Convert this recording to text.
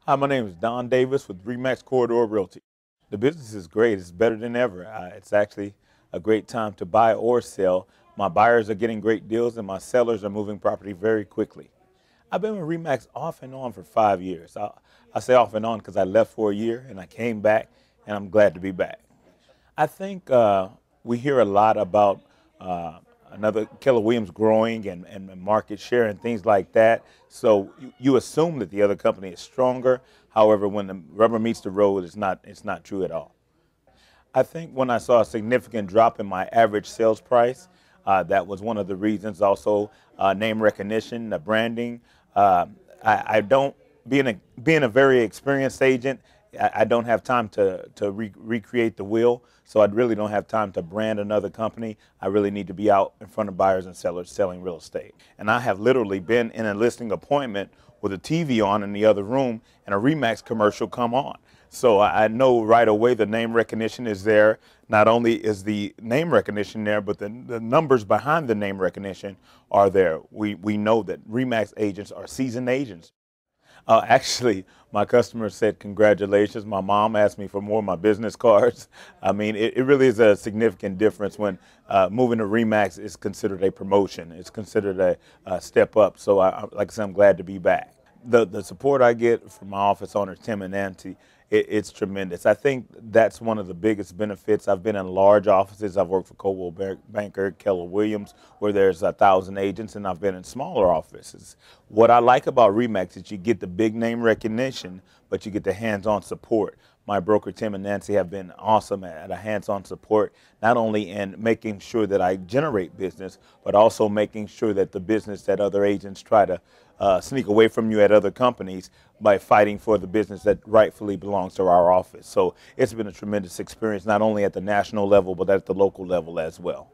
Hi, my name is Don Davis with Remax Corridor Realty. The business is great. It's better than ever. It's actually a great time to buy or sell. My buyers are getting great deals and my sellers are moving property very quickly. I've been with Remax off and on for 5 years. I say off and on because I left for a year and I came back and I'm glad to be back. I think we hear a lot about uh, another Keller Williams growing and market share and things like that. So you assume that the other company is stronger. However, when the rubber meets the road, it's not true at all. I think when I saw a significant drop in my average sales price, that was one of the reasons. Also, name recognition, the branding. Uh, I don't being a very experienced agent. I don't have time to recreate the wheel, so I really don't have time to brand another company. I really need to be out in front of buyers and sellers selling real estate. And I have literally been in a listing appointment with a TV on in the other room and a Remax commercial come on. So I know right away the name recognition is there. Not only is the name recognition there, but the numbers behind the name recognition are there. We know that Remax agents are seasoned agents. Actually, my customer said congratulations. My mom asked me for more of my business cards. I mean, it really is a significant difference when moving to Remax is considered a promotion. It's considered a step up. So, like I said, I'm glad to be back. The support I get from my office owners, Tim and Nancy, it's tremendous. I think that's one of the biggest benefits. I've been in large offices. I've worked for Coldwell Banker, Keller Williams, where there's 1,000 agents, and I've been in smaller offices. What I like about Remax is you get the big name recognition, but you get the hands-on support. My broker, Tim and Nancy, have been awesome at a hands-on support, not only in making sure that I generate business, but also making sure that the business that other agents try to sneak away from you at other companies by fighting for the business that rightfully belongs to our office. So it's been a tremendous experience, not only at the national level, but at the local level as well.